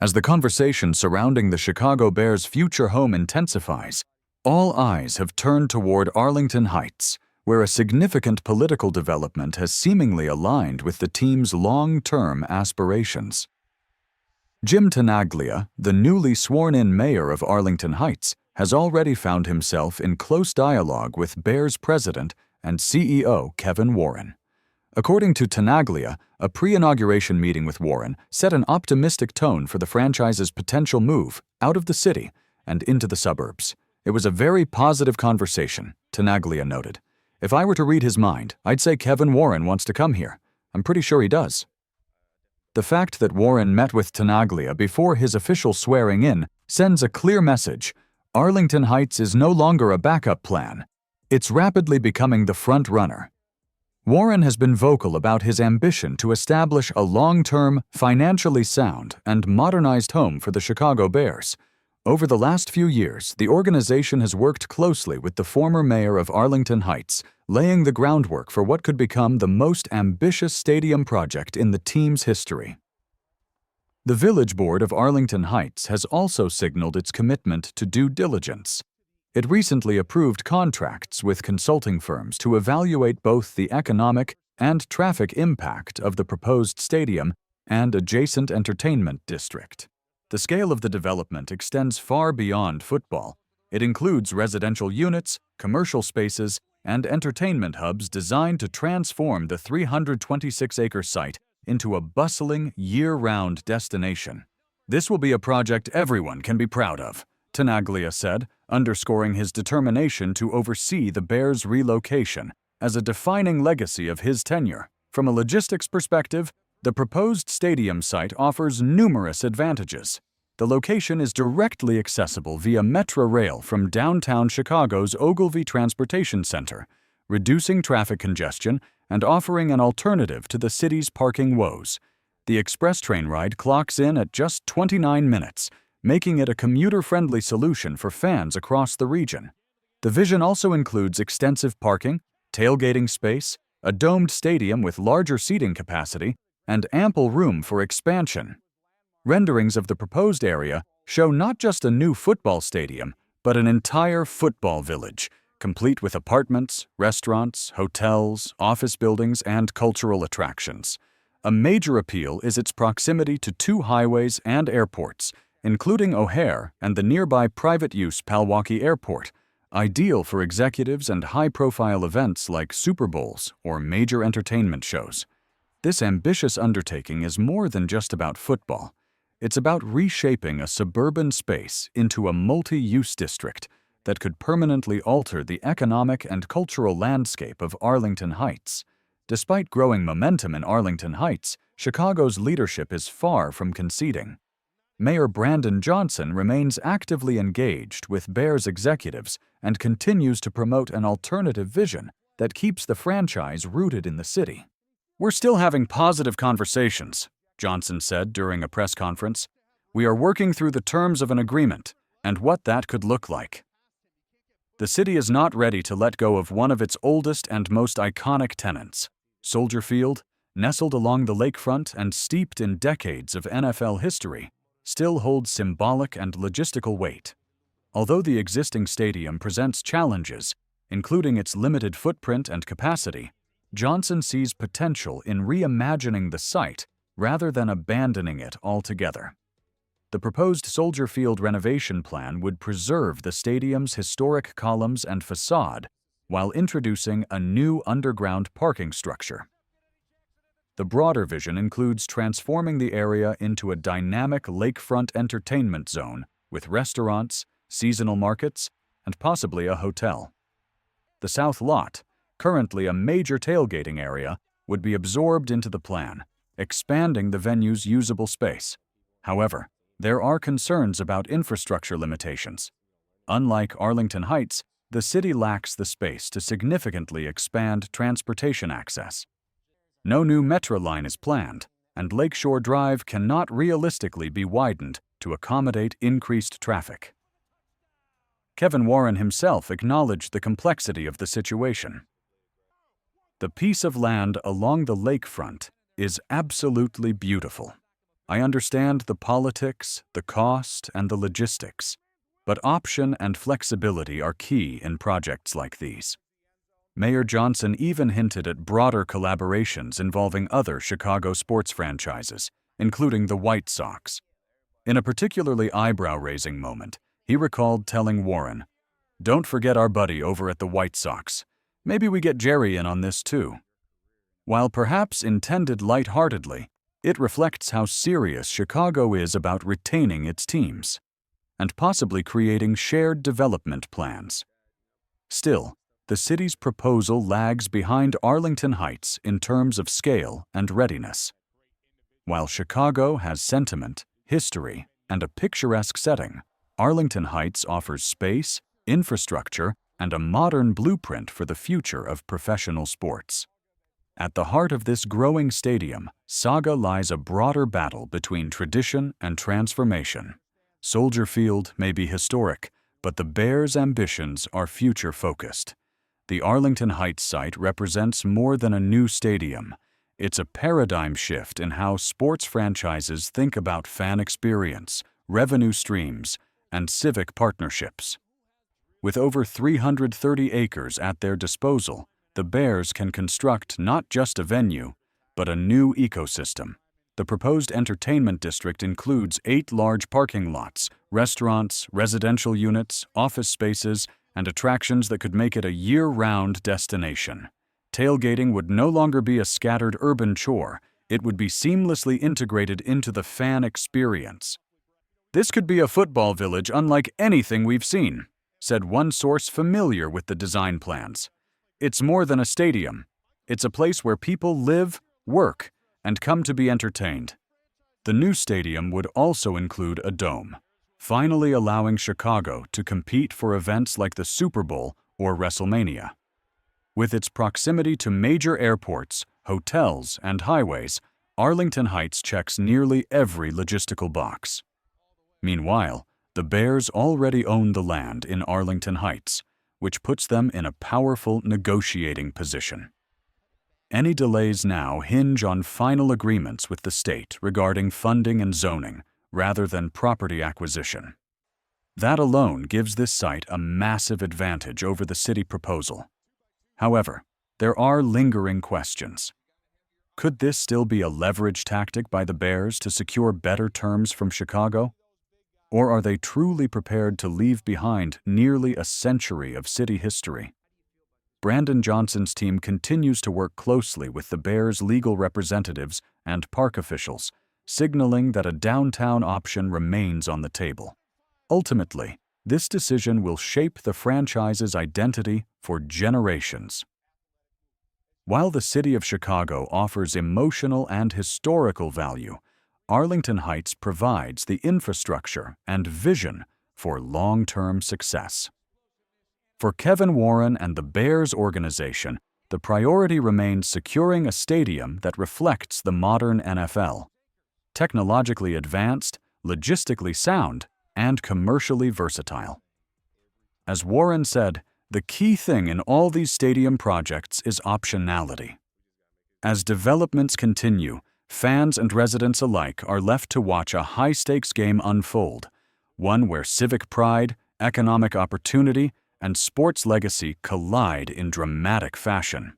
As the conversation surrounding the Chicago Bears' future home intensifies, all eyes have turned toward Arlington Heights, where a significant political development has seemingly aligned with the team's long-term aspirations. Jim Tinaglia, the newly sworn-in mayor of Arlington Heights, has already found himself in close dialogue with Bears president and CEO Kevin Warren. According to Tinaglia, a pre-inauguration meeting with Warren set an optimistic tone for the franchise's potential move out of the city and into the suburbs. It was a very positive conversation, Tinaglia noted. If I were to read his mind, I'd say Kevin Warren wants to come here. I'm pretty sure he does. The fact that Warren met with Tinaglia before his official swearing in sends a clear message. Arlington Heights is no longer a backup plan. It's rapidly becoming the front runner. Warren has been vocal about his ambition to establish a long-term, financially sound, and modernized home for the Chicago Bears. Over the last few years, the organization has worked closely with the former mayor of Arlington Heights, laying the groundwork for what could become the most ambitious stadium project in the team's history. The Village Board of Arlington Heights has also signaled its commitment to due diligence. It recently approved contracts with consulting firms to evaluate both the economic and traffic impact of the proposed stadium and adjacent entertainment district. The scale of the development extends far beyond football. It includes residential units, commercial spaces, and entertainment hubs designed to transform the 326-acre site into a bustling, year-round destination. This will be a project everyone can be proud of, Tinaglia said, underscoring his determination to oversee the Bears' relocation as a defining legacy of his tenure. From a logistics perspective, the proposed stadium site offers numerous advantages. The location is directly accessible via Metro Rail from downtown Chicago's Ogilvie Transportation Center, reducing traffic congestion and offering an alternative to the city's parking woes. The express train ride clocks in at just 29 minutes, making it a commuter-friendly solution for fans across the region. The vision also includes extensive parking, tailgating space, a domed stadium with larger seating capacity, and ample room for expansion. Renderings of the proposed area show not just a new football stadium, but an entire football village, complete with apartments, restaurants, hotels, office buildings, and cultural attractions. A major appeal is its proximity to two highways and airports, including O'Hare and the nearby private-use Palwaukee Airport, ideal for executives and high-profile events like Super Bowls or major entertainment shows. This ambitious undertaking is more than just about football. It's about reshaping a suburban space into a multi-use district that could permanently alter the economic and cultural landscape of Arlington Heights. Despite growing momentum in Arlington Heights, Chicago's leadership is far from conceding. Mayor Brandon Johnson remains actively engaged with Bears executives and continues to promote an alternative vision that keeps the franchise rooted in the city. "We're still having positive conversations," Johnson said during a press conference. "We are working through the terms of an agreement and what that could look like." The city is not ready to let go of one of its oldest and most iconic tenants. Soldier Field, nestled along the lakefront and steeped in decades of NFL history, still holds symbolic and logistical weight. Although the existing stadium presents challenges, including its limited footprint and capacity, Johnson sees potential in reimagining the site rather than abandoning it altogether. The proposed Soldier Field renovation plan would preserve the stadium's historic columns and facade while introducing a new underground parking structure. The broader vision includes transforming the area into a dynamic lakefront entertainment zone with restaurants, seasonal markets, and possibly a hotel. The South Lot, currently a major tailgating area, would be absorbed into the plan, expanding the venue's usable space. However, there are concerns about infrastructure limitations. Unlike Arlington Heights, the city lacks the space to significantly expand transportation access. No new metro line is planned, and Lakeshore Drive cannot realistically be widened to accommodate increased traffic. Kevin Warren himself acknowledged the complexity of the situation. "The piece of land along the lakefront is absolutely beautiful. I understand the politics, the cost, and the logistics, but option and flexibility are key in projects like these. Mayor Johnson even hinted at broader collaborations involving other Chicago sports franchises, including the White Sox. In a particularly eyebrow-raising moment, he recalled telling Warren, "Don't forget our buddy over at the White Sox. Maybe we get Jerry in on this too." While perhaps intended lightheartedly, it reflects how serious Chicago is about retaining its teams and possibly creating shared development plans. Still, the city's proposal lags behind Arlington Heights in terms of scale and readiness. While Chicago has sentiment, history, and a picturesque setting, Arlington Heights offers space, infrastructure, and a modern blueprint for the future of professional sports. At the heart of this growing stadium saga lies a broader battle between tradition and transformation. Soldier Field may be historic, but the Bears' ambitions are future-focused. The Arlington Heights site represents more than a new stadium. It's a paradigm shift in how sports franchises think about fan experience, revenue streams, and civic partnerships. With over 330 acres at their disposal, the Bears can construct not just a venue, but a new ecosystem. The proposed entertainment district includes 8 large parking lots, restaurants, residential units, office spaces, and attractions that could make it a year-round destination. Tailgating would no longer be a scattered urban chore. It would be seamlessly integrated into the fan experience. "This could be a football village unlike anything we've seen," said one source familiar with the design plans. "It's more than a stadium. It's a place where people live, work, and come to be entertained." The new stadium would also include a dome, finally allowing Chicago to compete for events like the Super Bowl or WrestleMania. With its proximity to major airports, hotels, and highways, Arlington Heights checks nearly every logistical box. Meanwhile, the Bears already own the land in Arlington Heights, which puts them in a powerful negotiating position. Any delays now hinge on final agreements with the state regarding funding and zoning, rather than property acquisition. That alone gives this site a massive advantage over the city proposal. However, there are lingering questions. Could this still be a leverage tactic by the Bears to secure better terms from Chicago? Or are they truly prepared to leave behind nearly a century of city history? Brandon Johnson's team continues to work closely with the Bears' legal representatives and park officials, signaling that a downtown option remains on the table. Ultimately, this decision will shape the franchise's identity for generations. While the city of Chicago offers emotional and historical value, Arlington Heights provides the infrastructure and vision for long-term success. For Kevin Warren and the Bears organization, the priority remains securing a stadium that reflects the modern NFL. Technologically advanced, logistically sound, and commercially versatile. As Warren said, the key thing in all these stadium projects is optionality. As developments continue, fans and residents alike are left to watch a high-stakes game unfold, one where civic pride, economic opportunity, and sports legacy collide in dramatic fashion.